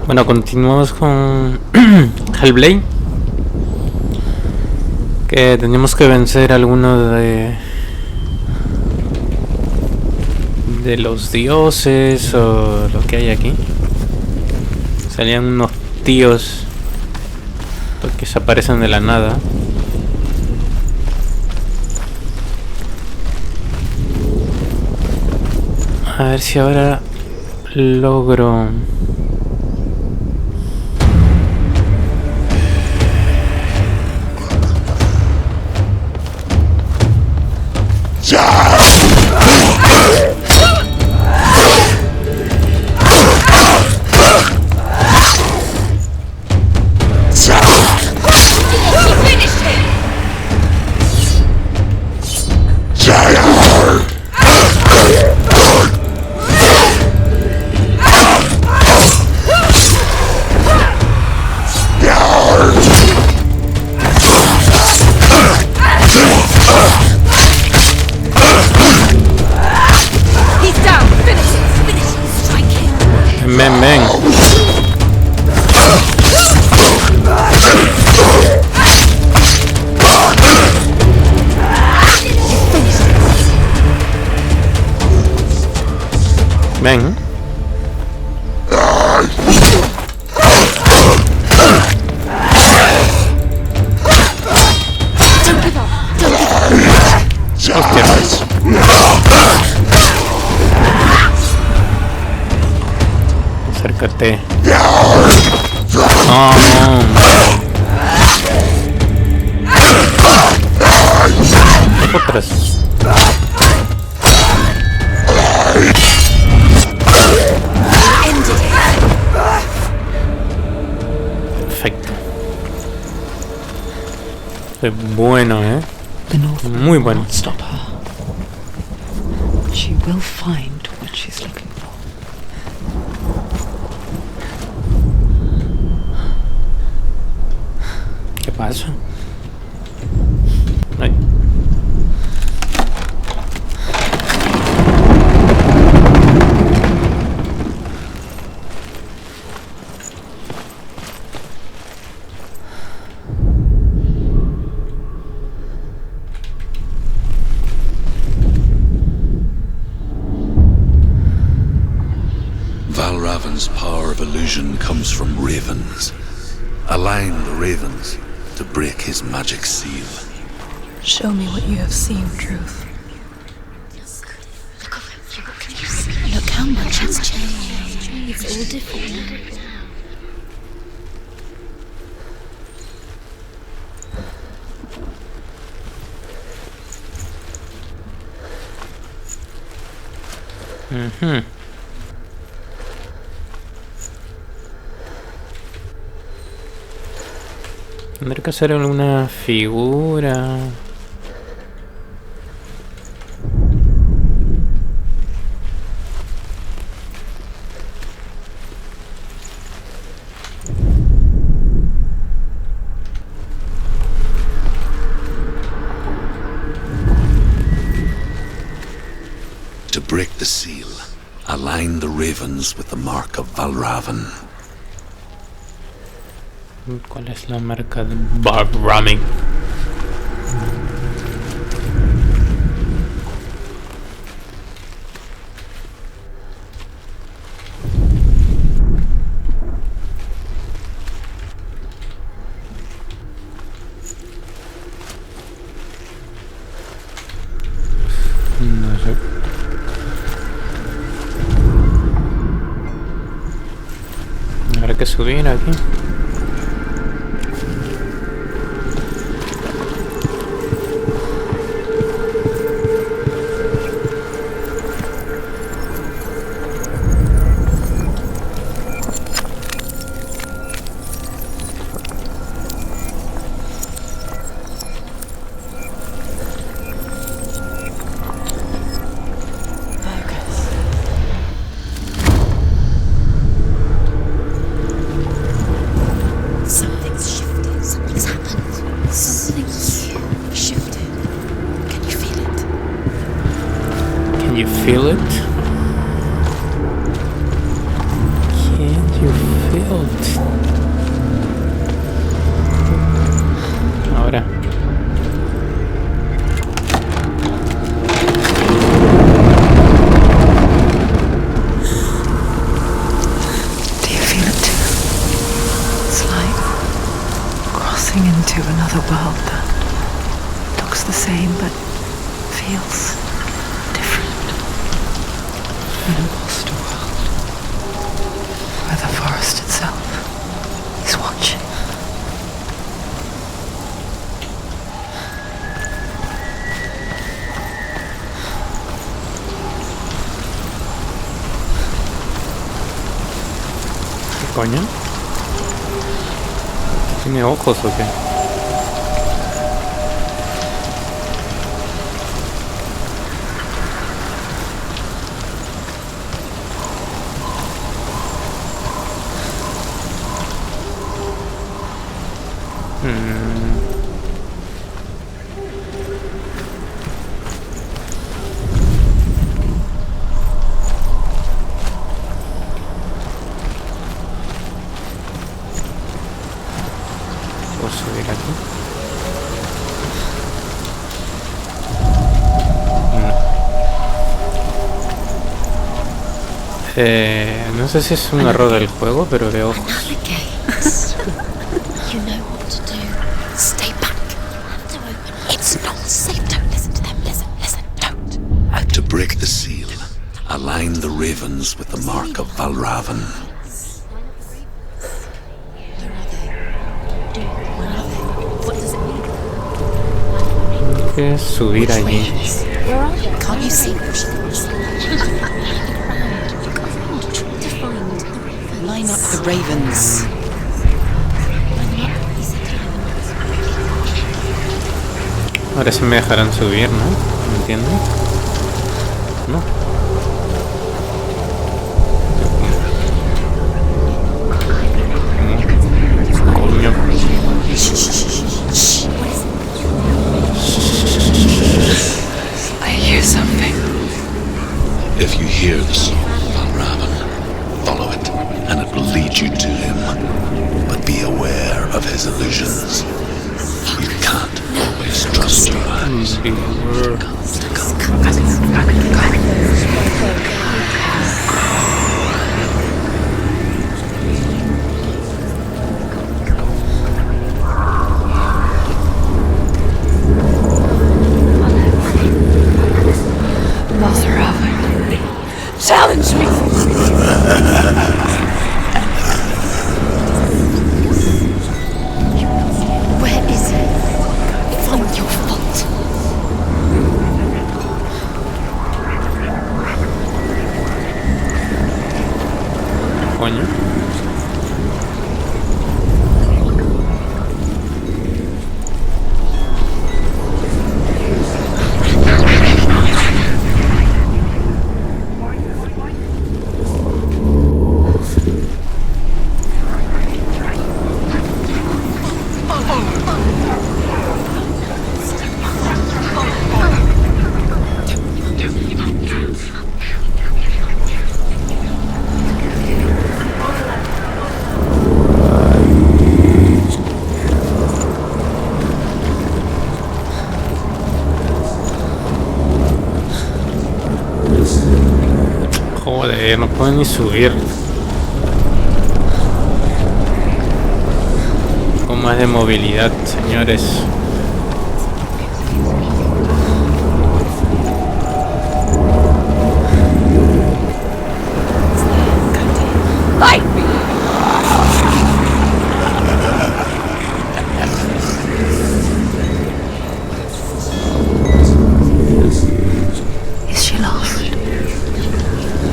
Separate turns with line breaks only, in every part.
Bueno, continuamos con Hellblade. Que tenemos que vencer a alguno de los dioses o lo que hay aquí. Salían unos tíos que se aparecen de la nada. A ver si ahora logro... Ven. Ven. Acércate. Oh, no. Otras. Perfecto. Es bueno, muy bueno.
Stop her. She will find what she's looking for.
¿Qué pasa? Ay.
Valravn's power of illusion comes from ravens. Align the ravens to break his magic seal.
Show me what you have seen, Truth.
Look how much has changed. It's all different now.
Tendré que hacer alguna figura.
To break the seal, align the ravens with the mark of Valravn.
¿Cuál es la marca de Valravn? No sé. Habrá que subir aquí. Can you feel it? Can you feel
crossing into another world that looks the same but feels different. An imposter world where the forest itself is watching.
¿Qué coño? ¿Tiene ojos o qué? ¿Puedo subir aquí? No sé si es un error del juego, pero veo ojos.
You know what to do. Stay back. Hand open. It's not safe. Don't listen to them. Listen, don't.
To break the seal, align the ravens with the mark of Valravn.
What does it mean?
¿Qué es subir allí?
Where are you? Can't you see? Look around. Try to find the ravens.
Line up the ravens.
Ahora sí me dejarán subir, ¿no? ¿Me entiendes? No. Coño.
I hear something.
If you hear the song of Valravn, follow it, and it will lead you to him. But be aware of his illusions. You can't always trust your eyes.
Valravn, challenge me!
Where is he? Find your fault.
Coño. Joder, no puedo ni subir. Con más de movilidad, señores.
Fight me! Is she lost?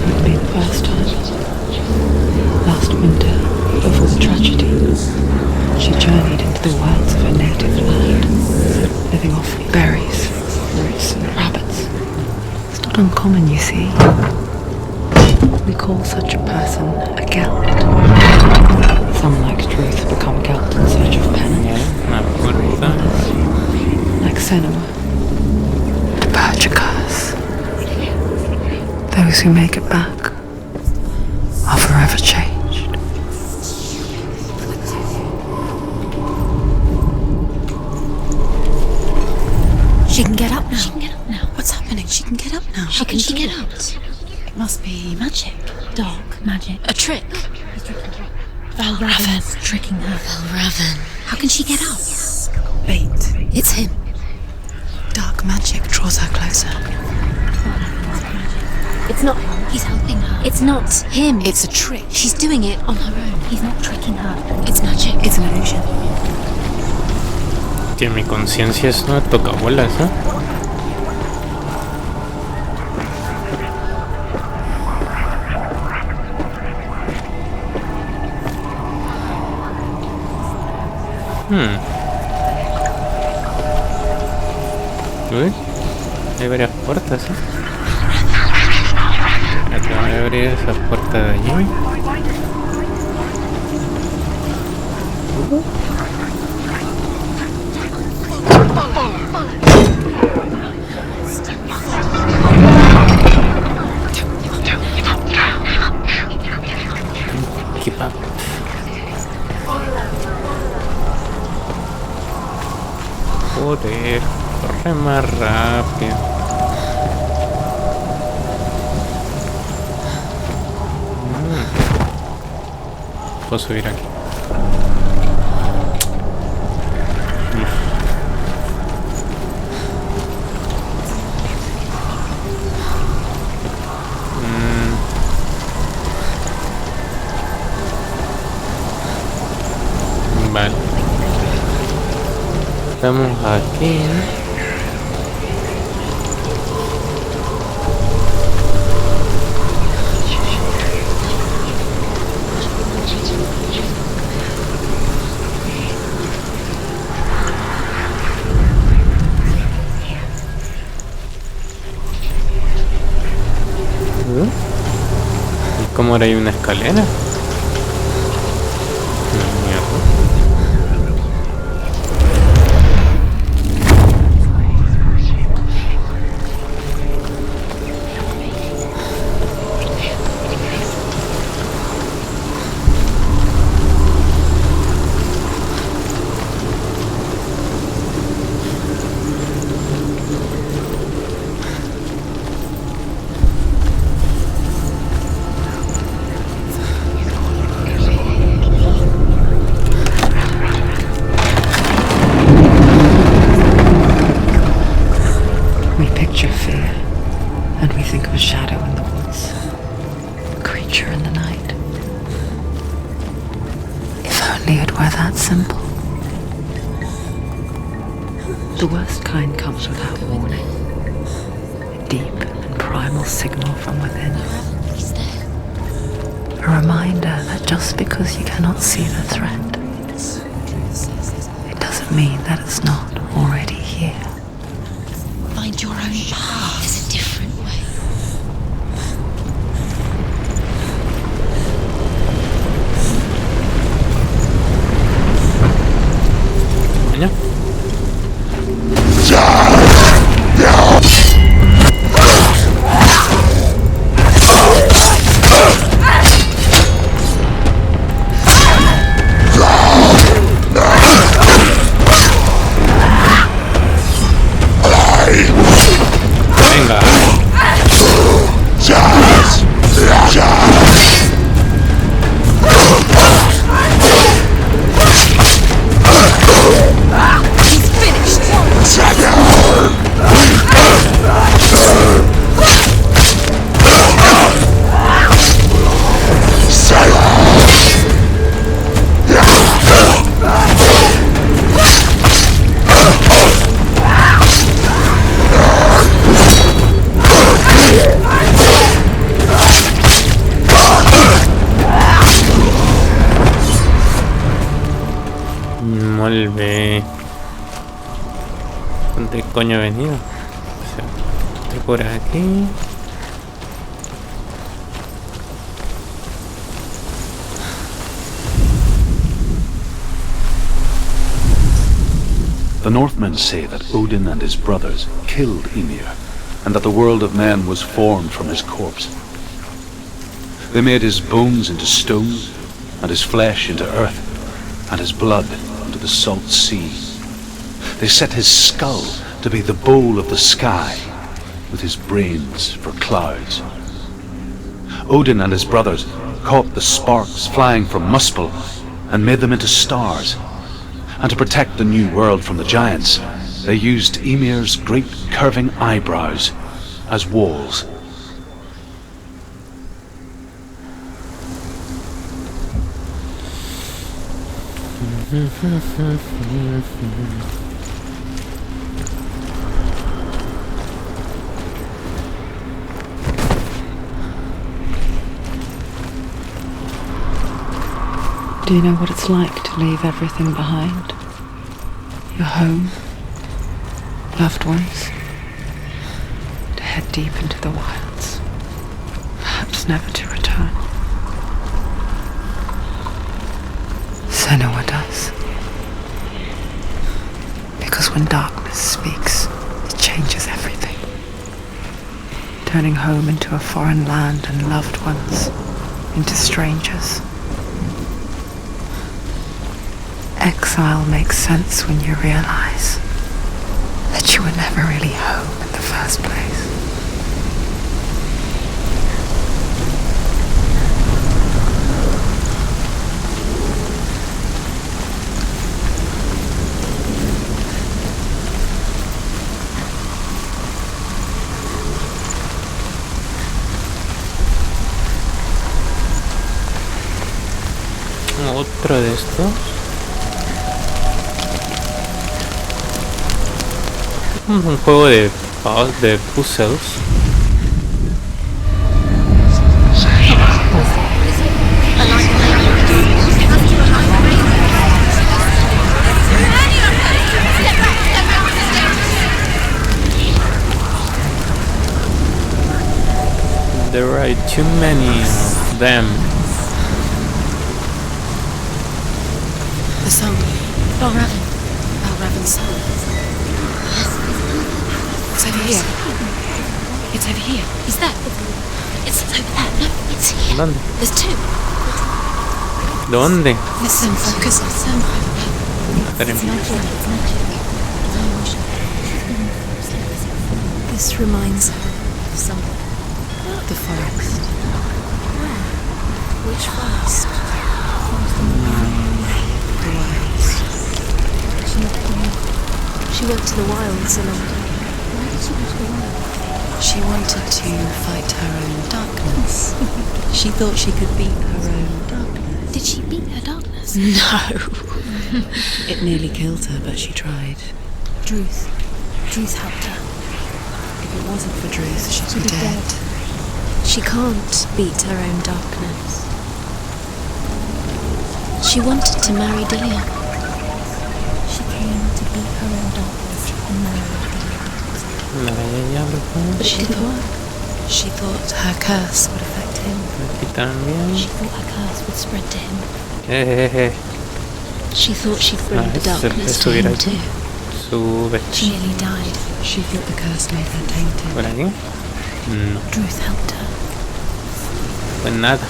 Would be the first time. Last winter, before the tragedy, she journeyed into the wilds of her native land, living off berries, roots and rabbits. It's not uncommon, you see. We call such a person a Gelt. Some, like truth, become Gelt in search of penance. Like Senua, the Bergicars. Those who make it back are forever changed.
She can get up now. What's happening? She can get up now. How can she get out? It must be magic. Dark magic. A trick. Valravn.
Tricking her.
Valravn. How can she get out?
Bait.
It's him.
Dark magic draws her closer.
It's not him. He's helping her. It's not him.
It's a trick.
She's doing it on her own. He's not tricking her. It's magic.
It's an illusion.
Que mi conciencia es una tocabolas, ¿eh? Uy, hay varias puertas, ¿eh? Acá voy a abrir esa puerta de allí. Keep up. Joder, corre más rápido. Puedo subir aquí. Vale. Estamos aquí. ¿Y cómo ahora hay una escalera?
Simple. The worst kind comes without warning. A deep and primal signal from within.
He's there.
A reminder that just because you cannot see the threat, it doesn't mean that it's not already here.
Find your own path. There's a different way.
Coño. Venga. Molt bé. ¿Dónde coño he venido? O sea, estoy por aquí.
The Northmen say that Odin and his brothers killed Ymir, and that the world of men was formed from his corpse. They made his bones into stone, and his flesh into earth, and his blood into the salt sea. They set his skull to be the bowl of the sky, with his brains for clouds. Odin and his brothers caught the sparks flying from Muspel and made them into stars. And to protect the new world from the giants, they used Ymir's great curving eyebrows as walls.
Do you know what it's like to leave everything behind? Your home, loved ones, to head deep into the wilds, perhaps never to return. Senua does. Because when darkness speaks, it changes everything, turning home into a foreign land and loved ones into strangers. Exile makes sense when you realize that you were never really home in the first place.
Otro de estos. Un juego de puzzles. There are too many of them.
The song. Valravn. Valravn's song. It's over here. It's over here. He's there. It's over there. No, it's here.
¿Dónde?
There's two.
¿Dónde?
Listen, focus. Listen.
Espérenme.
This reminds her of something. The forest. Where? Which forest? The wilds. She went to the wilds a long time. Why did she go to the wilds? She wanted to fight her own darkness. She thought she could beat her own darkness. Did she beat her darkness? No. It nearly killed her, but she tried. Druth. Druth helped her. If it wasn't for Druth, she'd be dead. She can't beat her own darkness. She wanted to marry Dillion. She came to beat her own darkness and marry Dillion. But she thought her curse would affect him. She thought her curse would spread to him. She thought she'd bring the darkness to him too. She nearly died. She thought the curse made her tainted.
¿Por aquí? No.
Druth helped her.
Pues nada.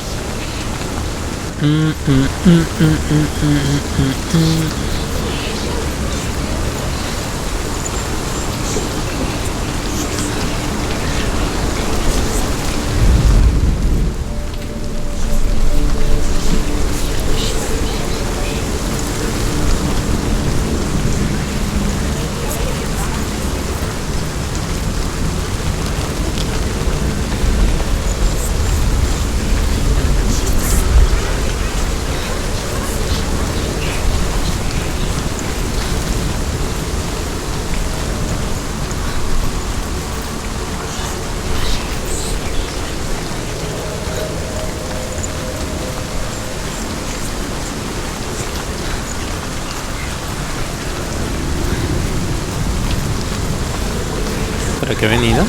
¿Para qué he venido?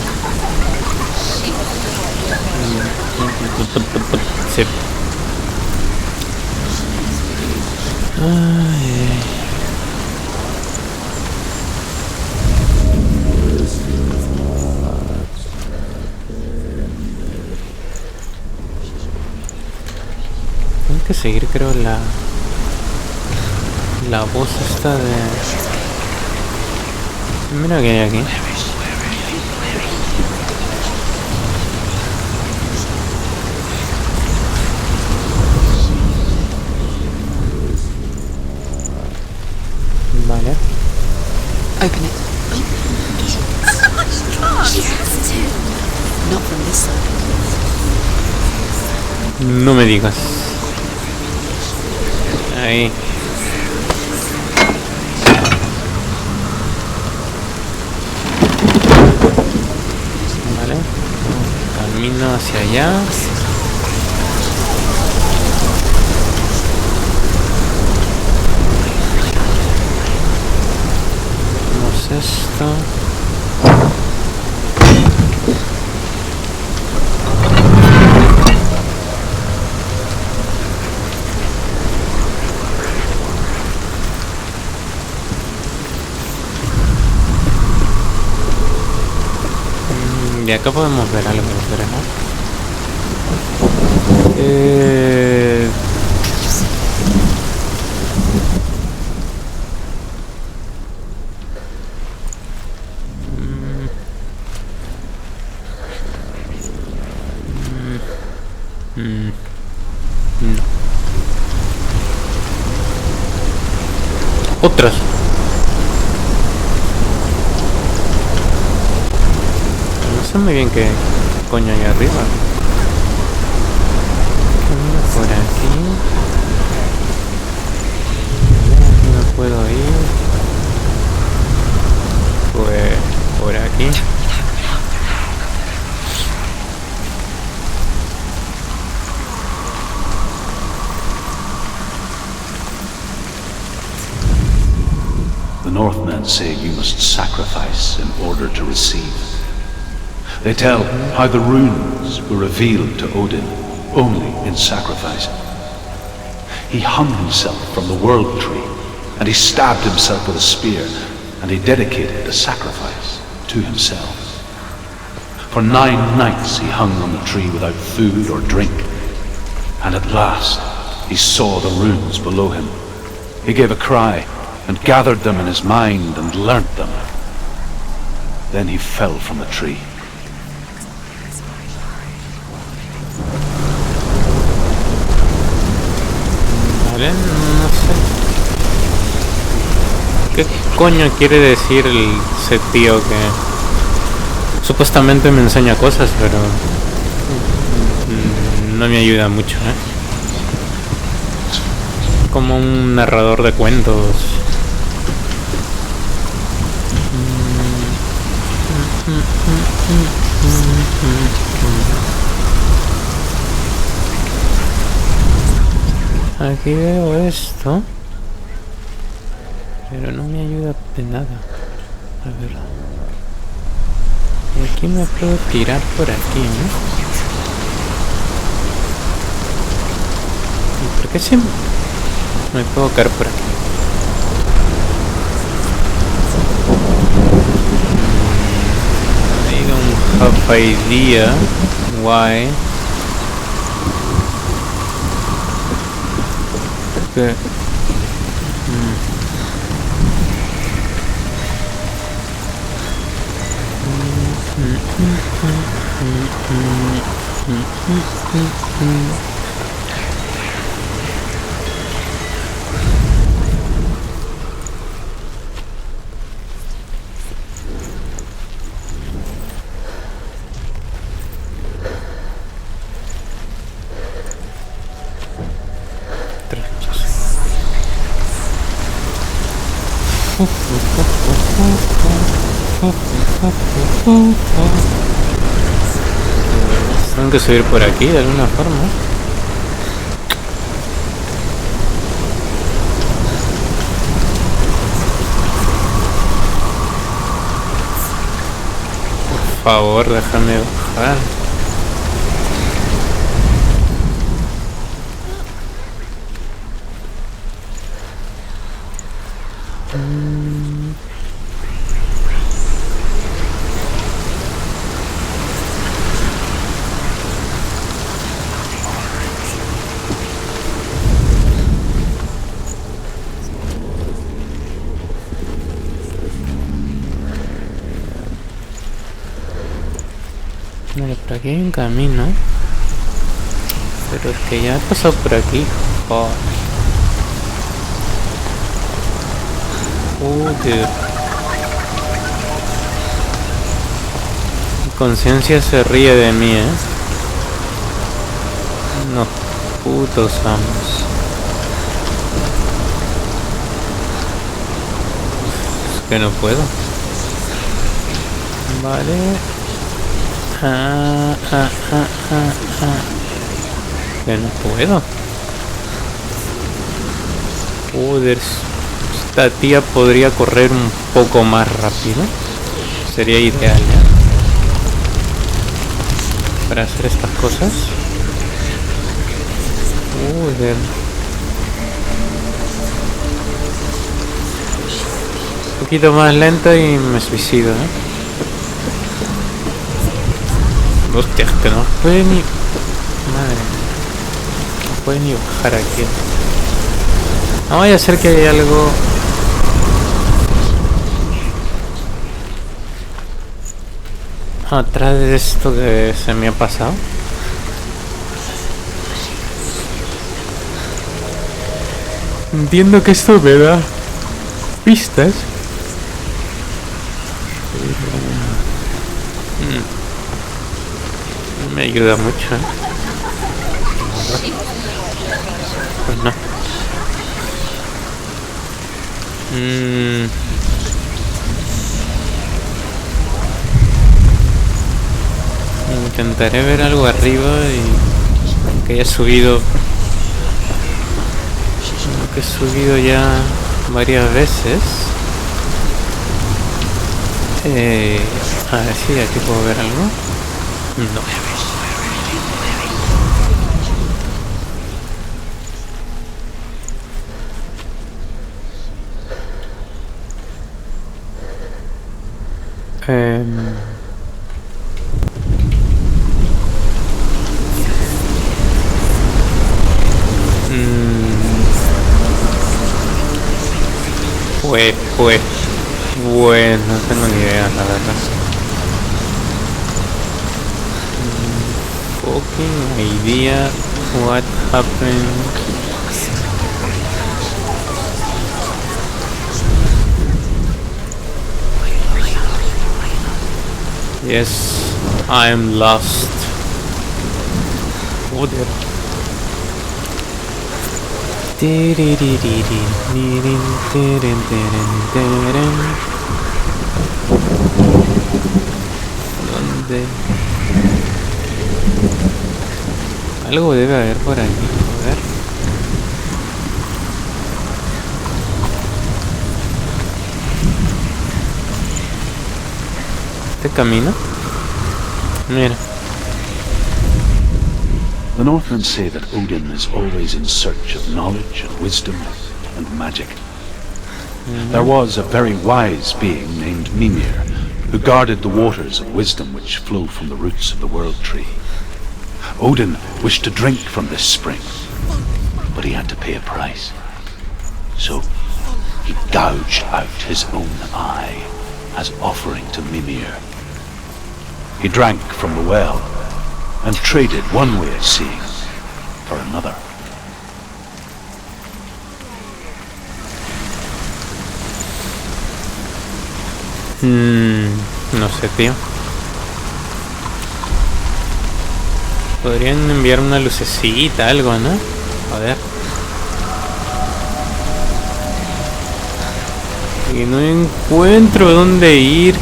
Sí. Ay. Tengo que seguir, creo, la voz esta de... Mira que hay aquí.
Open it. Not from this side.
No me digas. Ahí. Vale. Camino hacia allá. Hacemos esto. Y acá podemos ver algo, pero no. No. Otras. No sé muy bien qué coño hay arriba. Por aquí. No puedo ir. Pues por aquí.
The Northmen say you must sacrifice in order to receive. They tell how the runes were revealed to Odin only in sacrifice. He hung himself from the world tree, and he stabbed himself with a spear, and he dedicated the sacrifice to himself. For 9 nights he hung on the tree without food or drink, and at last he saw the runes below him. He gave a cry, and gathered them in his mind and learnt them. Then he fell from the tree.
Vale, no sé. ¿Qué coño quiere decir ese tío que supuestamente me enseña cosas, pero no me ayuda mucho, Como un narrador de cuentos. Aquí veo esto, pero no me ayuda de nada. A ver. Y aquí me puedo tirar por aquí, ¿Y por qué si me puedo caer por aquí? I don't have idea why. Okay. Tengo que subir por aquí de alguna forma. Por favor, déjame bajar. Vale, por aquí hay un camino. Pero es que ya he pasado por aquí. Dude. conciencia se ríe de mí, No, putos amos. Es que no puedo. Vale. Que no puedo. Joder, esta tía podría correr un poco más rápido. Sería ideal, para hacer estas cosas. Joder. Un poquito más lenta y me suicido, Hostia, que no puede ni... Madre mía. No puede ni bajar aquí. No vaya a ser que haya algo... atrás de esto que se me ha pasado. Entiendo que esto me da pistas. Me ayuda mucho, Pues no. Intentaré ver algo arriba y que haya subido. Que he subido ya varias veces. A ver si aquí puedo ver algo. No. Pues no tengo ni idea, la verdad. Fucking idea what happened. Yes, I'm lost. Joder. ¿Dónde? Algo debe haber por aquí, a ver. ¿Este camino? Mira.
The Northmen say that Odin is always in search of knowledge and wisdom and magic. There was a very wise being named Mimir, who guarded the waters of wisdom which flow from the roots of the world tree. Odin wished to drink from this spring, but he had to pay a price. So he gouged out his own eye as offering to Mimir. He drank from the well and traded one way of seeing for another.
No sé, tío. Podrían enviar una lucecita, algo, ¿no? A ver. Y no encuentro dónde ir.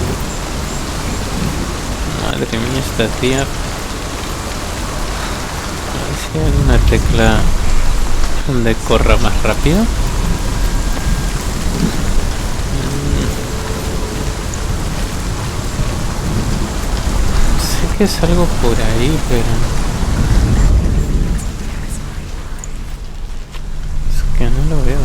Madre mía, esta tía. A ver si hay una tecla donde corra más rápido. Sé que es algo por ahí, pero... es que no lo veo.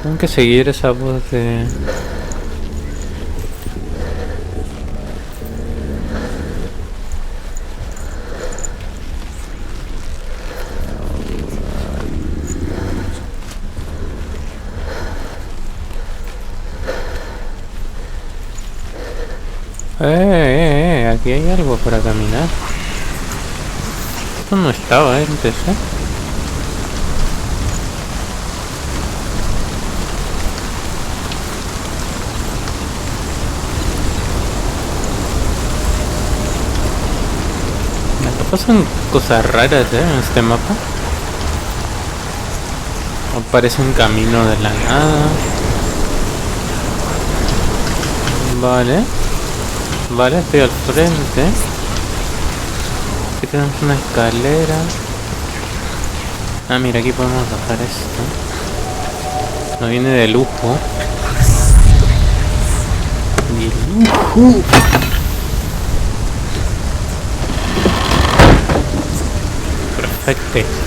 Tengo que seguir esa voz de... Aquí hay algo para caminar. Esto no estaba antes, Pasan cosas raras en este mapa. Aparece un camino de la nada. Vale, estoy al frente. Aquí tenemos una escalera. Ah, mira, aquí podemos bajar esto. No viene de lujo. De lujo. Perfecto.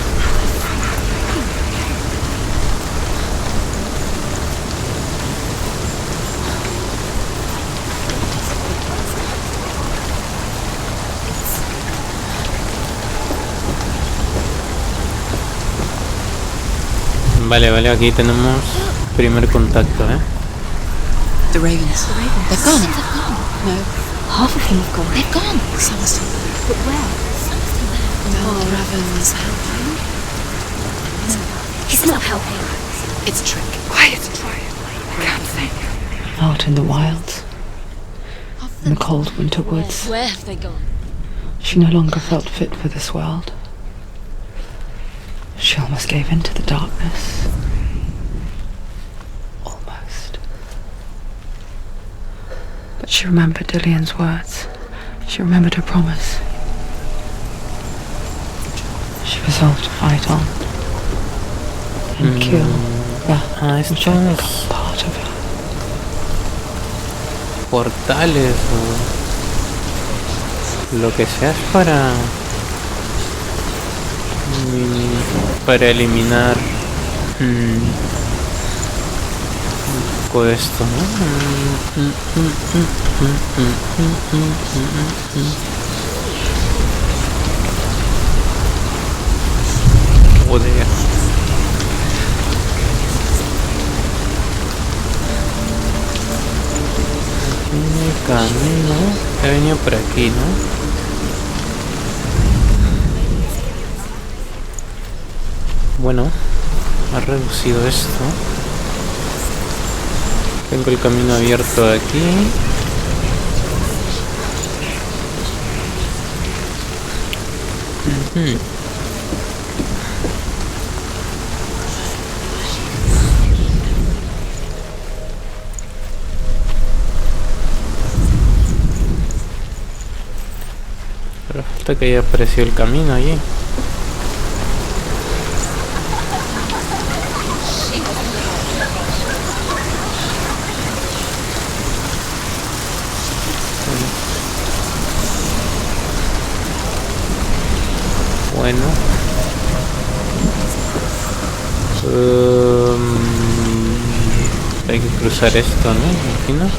Vale, aquí tenemos primer contacto,
The ravens. They're gone. No.
Half of them have gone.
They're gone. Some are still there.
But where?
Valravn's Hellblade.
He's not helping.
It's a trick.
Quiet. Can't think. Out in the wilds, in the cold winter woods,
Where have they gone?
she no longer felt fit for this world. She almost gave in to the darkness. Almost. But she remembered Dillian's words. She remembered her promise. She resolved to fight on and kill that which had become part of her.
portales o lo que sea para eliminar un poco esto, ¿no? Joder. Tiene camino. He venido por aquí, ¿no? Bueno, ha reducido esto. Tengo el camino abierto aquí. Pero falta que haya aparecido el camino allí. Bueno, hay que cruzar esto, ¿no? Imagino.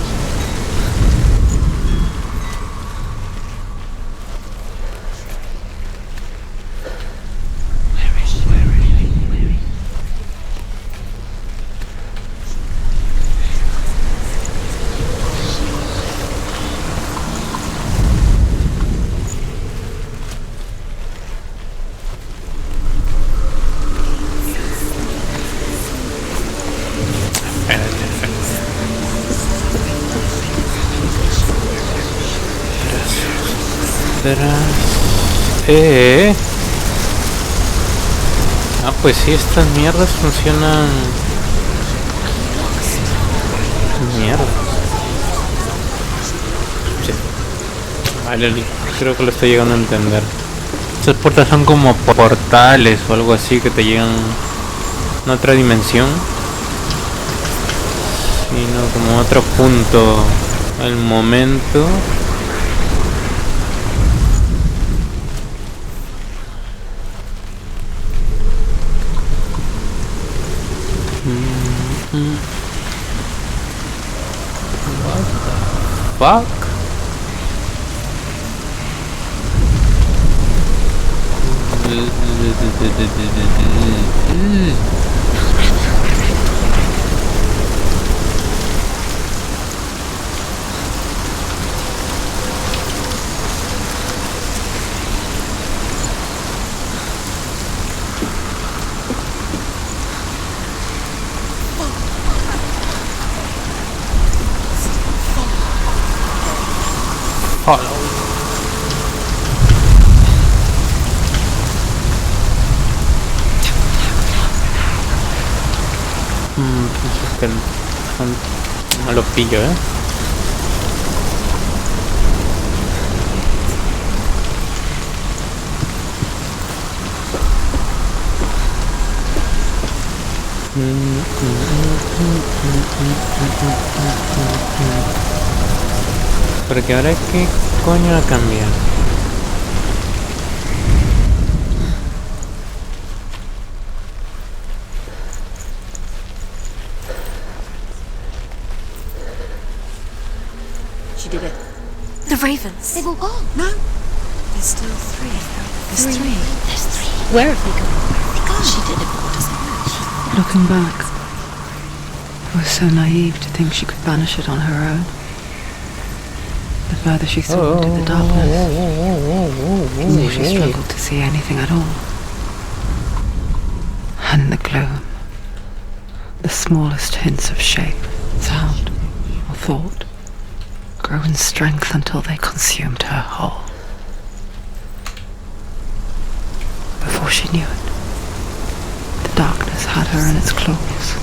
Ah, pues sí, estas mierdas funcionan. Mierda. Sí. Vale, creo que lo estoy llegando a entender. Estas puertas son como portales o algo así que te llegan a otra dimensión, sino como a otro punto al momento. What the fuck? Follow. Pues es que no lo pillo, ¿eh? Porque ahora qué coño ha cambiado.
She did it. The ravens. They've all gone. No. There's still three. There's three. There's three. Where have they gone? Where have they gone? She did it. What does it mean?
Looking back, I was so naive to think she could banish it on her own. The further she saw into the darkness, the more she struggled to see anything at all. And the gloom, the smallest hints of shape, sound, or thought, grow in strength until they consumed her whole. Before she knew it, the darkness had her in its claws.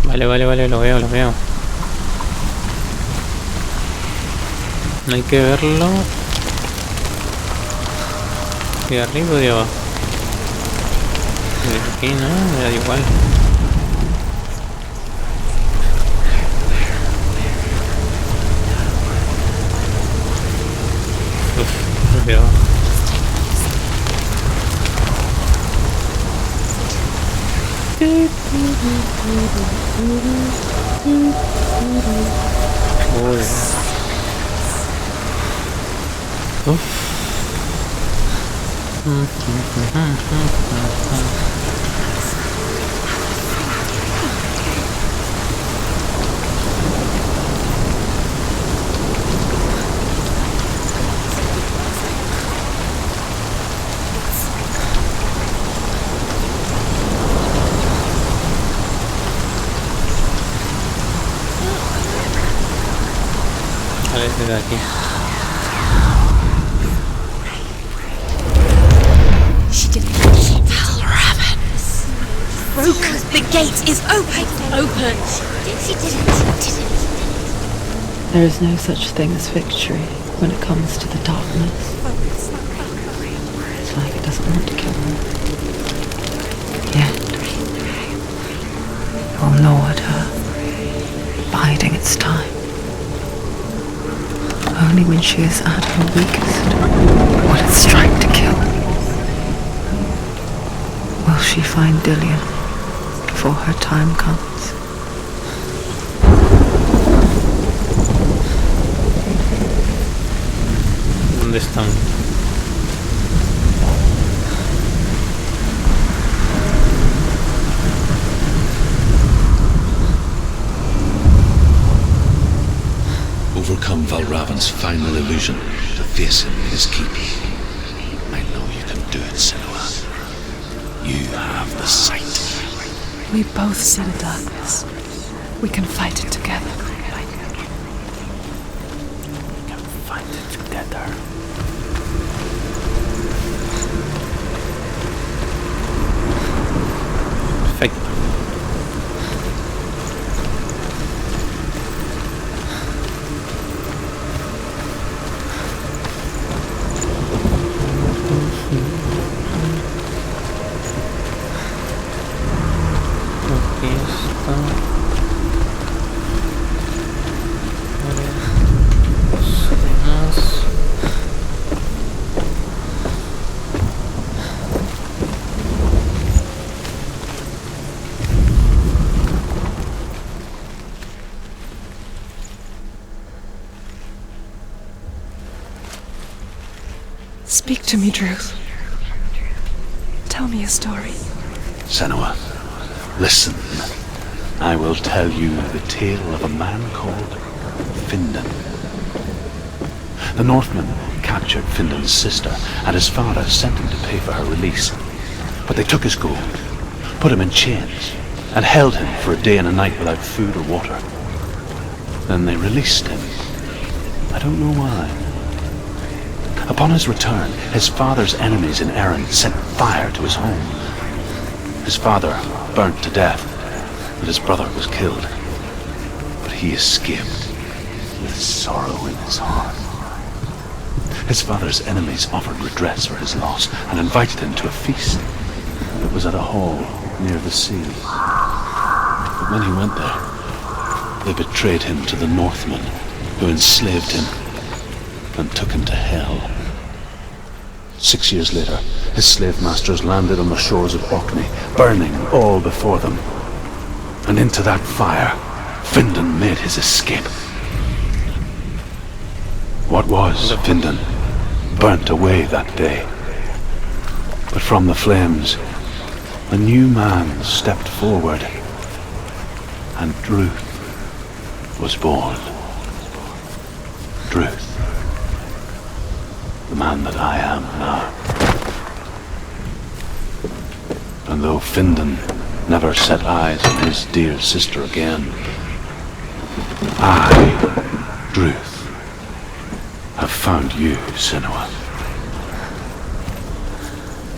Vale, lo veo. No hay que verlo. ¿De arriba o de abajo? De aquí, ¿no? Me da igual. Uf, de abajo. Uy. Uf. Vale, desde aquí.
She did it. Valravn. Broken. The gate is open. Open. She did it.
There is no such thing as victory when it comes to the darkness. It's like it doesn't want to kill them. Yet, it will gnaw at her, biding its time. Only when she is at her weakest will it strike to kill. Will she find Dillion before her time comes?
¿Dónde están?
Overcome Valravn's final illusion to face him in his keep. I know you can do it, Senua. You have the sight.
We both see the darkness. We can fight it together.
We can fight it together. Perfecto. Aquí está. Más.
Speak to me, Druth. Tell me a story.
Senua, listen. I will tell you the tale of a man called Findan. The Northmen captured Findan's sister, and his father sent him to pay for her release. But they took his gold, put him in chains, and held him for a day and a night without food or water. Then they released him. I don't know why. Upon his return, his father's enemies in Erin set fire to his home. His father burnt to death, and his brother was killed. But he escaped with sorrow in his heart. His father's enemies offered redress for his loss and invited him to a feast. It was at a hall near the sea. But when he went there, they betrayed him to the Northmen, who enslaved him and took him to hell. 6 years later, his slave masters landed on the shores of Orkney, burning all before them. And into that fire, Findan made his escape. What was Findan burnt away that day. But from the flames, a new man stepped forward, and Druth was born. Druth, the man that I am now. And though Findan never set eyes on his dear sister again, I, Druth, have found you, Senua.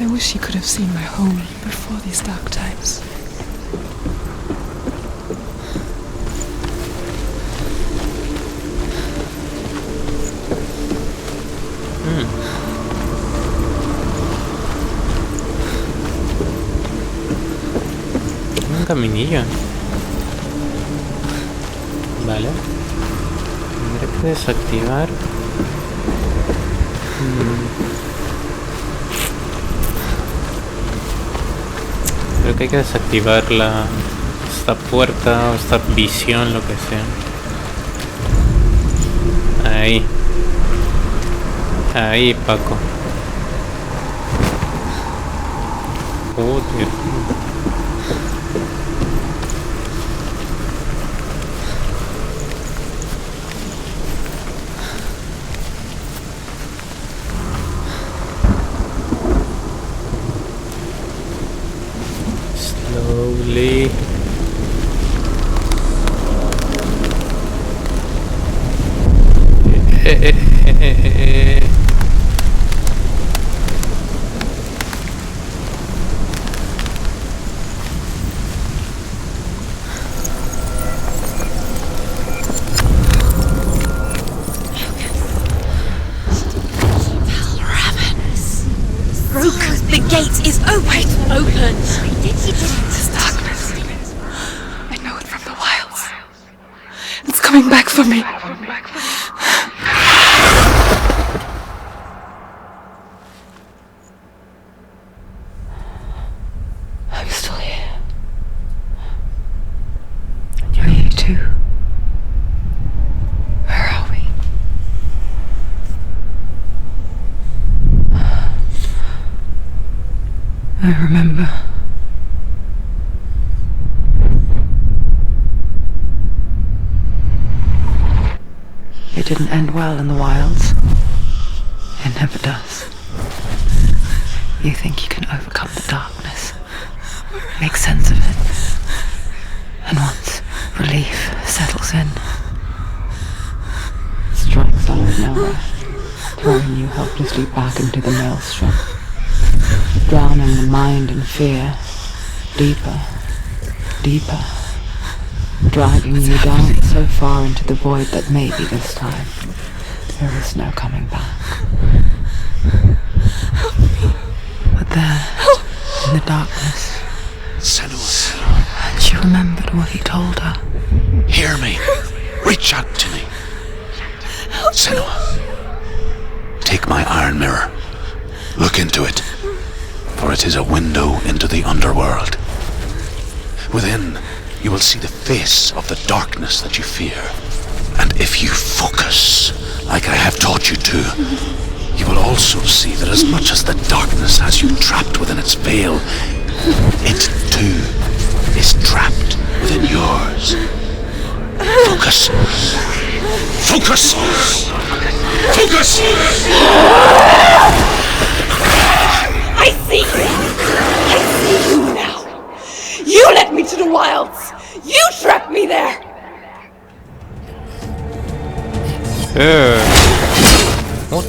I wish you could have seen my home before these dark times.
Un caminillo. Vale. Tendré que desactivar. Creo que hay que desactivar esta puerta o esta visión, lo que sea. Ahí. Ahí, Paco. Tío. Slowly.
The gate is open.
This darkness. I know it from the wilds. It's coming back for me. I'm still here. Are you too? Where are we? I remember. It didn't end well in the wilds. It never does. You think you can overcome the darkness, make sense of it, and once relief settles in, strikes out of nowhere, throwing you helplessly back into the maelstrom, drowning the mind in fear, deeper, deeper, dragging you down so far into the void that maybe this time there is no coming back. But there, in the darkness,
Senua,
and she remembered what he told her.
hear me. Reach out to me. Senua, take my iron mirror. Look into it, for it is a window into the underworld. Within, you will see the face of the darkness that you fear. And if you focus, like I have taught you to, you will also see that as much as the darkness has you trapped within its veil, it too is trapped within yours. Focus. Focus! Focus!
I see you! I see you now! You led me to the wilds! You trapped me there!
What?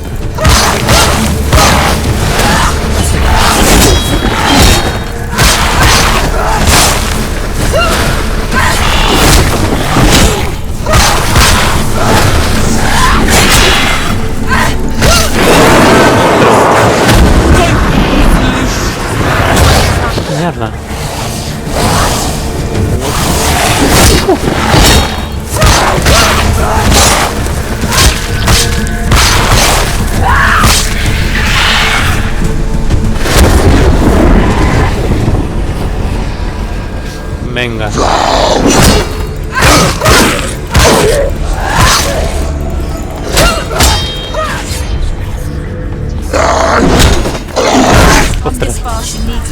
Mierda. Venga.
This far, she needs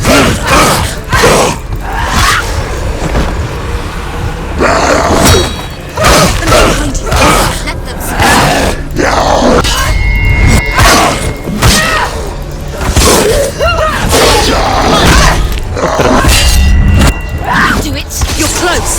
behind you. Let them do it. You're close.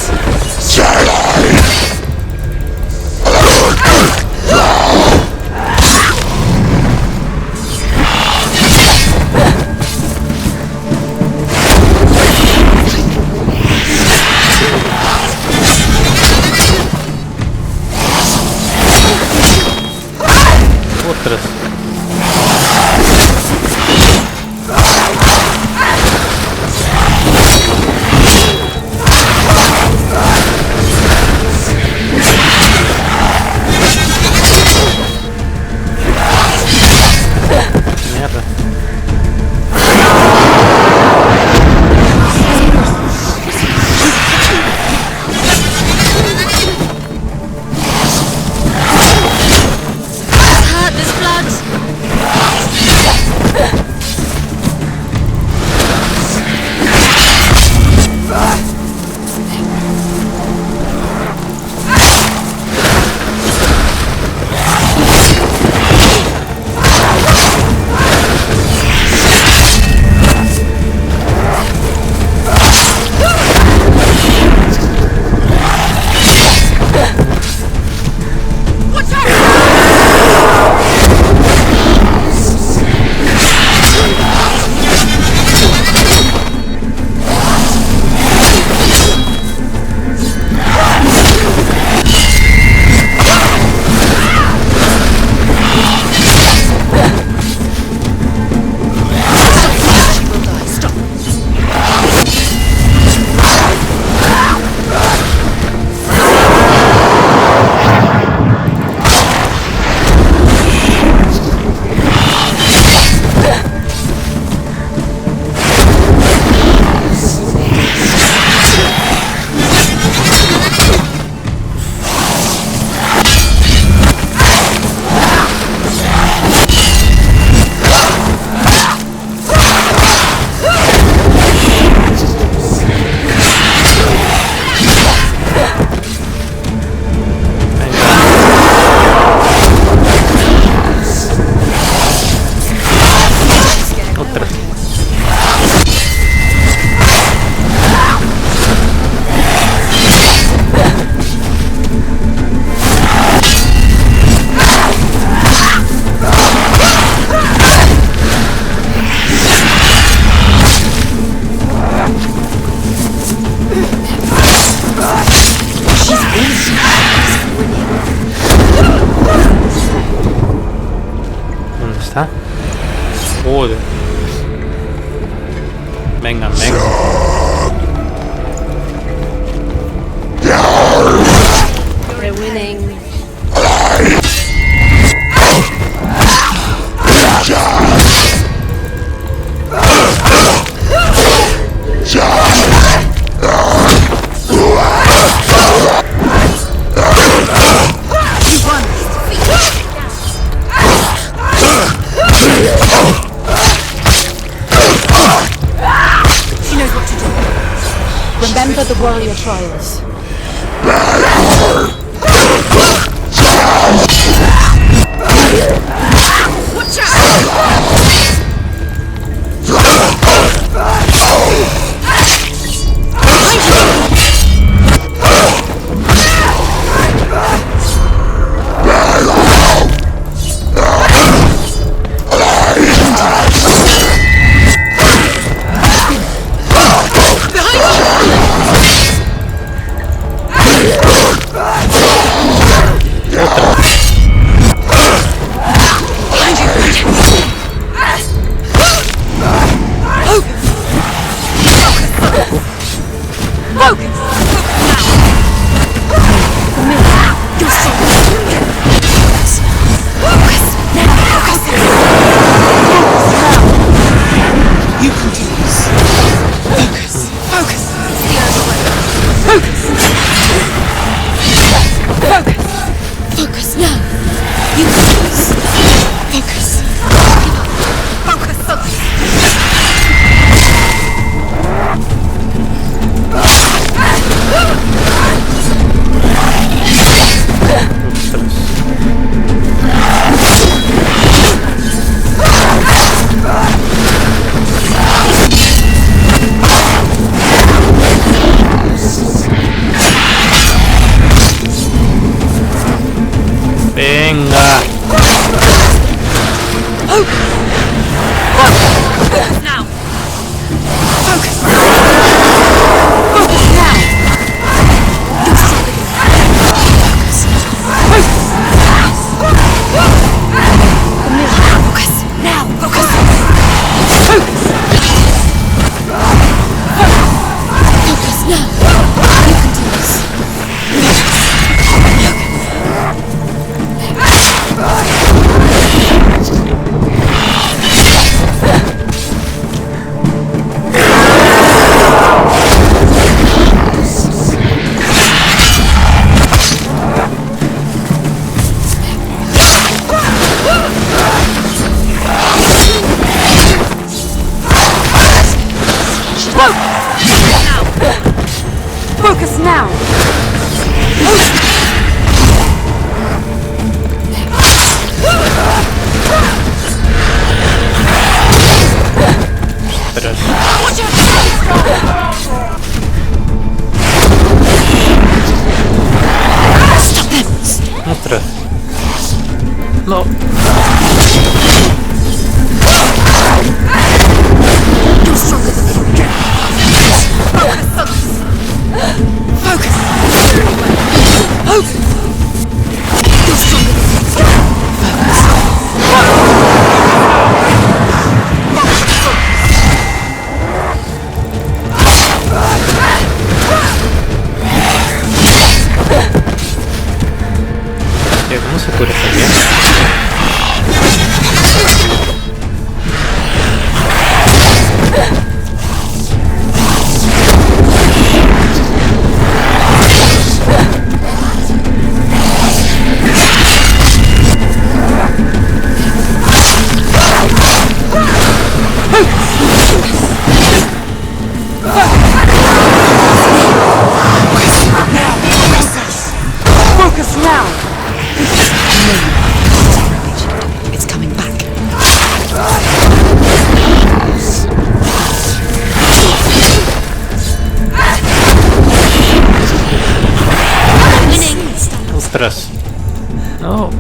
Otras. Mierda.
There's blood.
trials.
Watch out!
Venga.
Now!
Focus now!
Ostras. No. Tío, ¿cómo se cura esta tía?
Focus now!
It's coming back.
Ostras. No.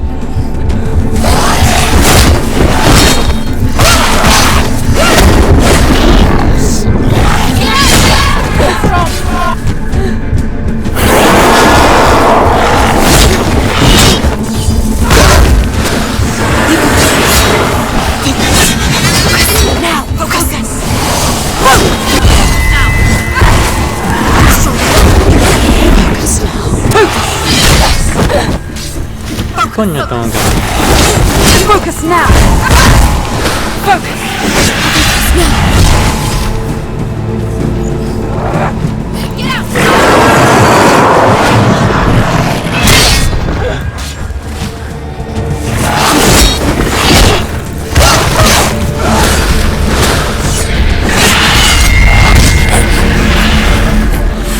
Coño, tengo que...
Focus now! Focus!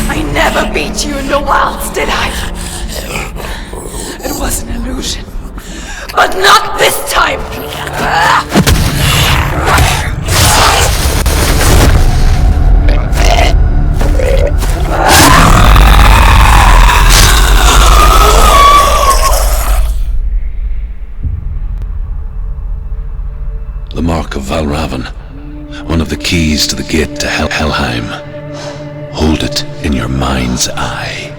I never beat the wilds, did I? It was an illusion. But not this time!
The mark of Valravn, one of the keys to the gate to Helheim. Hold it in your mind's eye.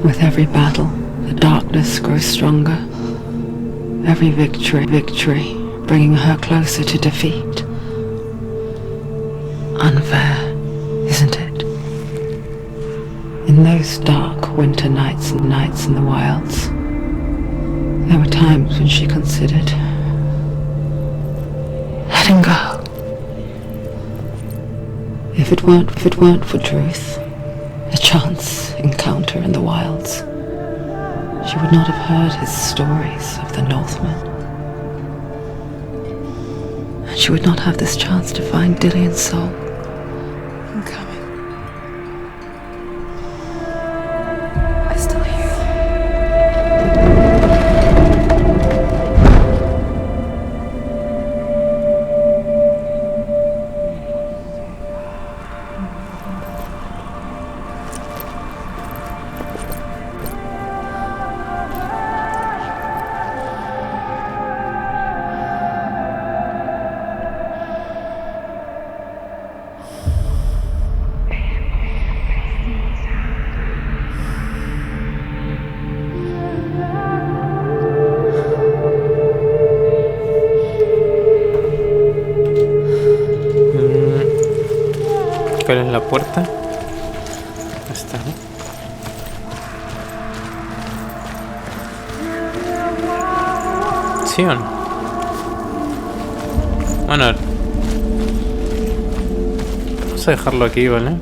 With every battle, the darkness grows stronger. Every victory, bringing her closer to defeat. Unfair, isn't it? In those dark winter nights in the wilds, there were times when she considered letting go. If it weren't for truth, a chance encounter in the wilds, she would not have heard his stories of the Northmen. And she would not have this chance to find Dillion's soul.
I'm coming. I still hear
¿Cuál es la puerta? Esta, ¿no? ¿Sí o no? Bueno, vamos a dejarlo aquí, ¿vale?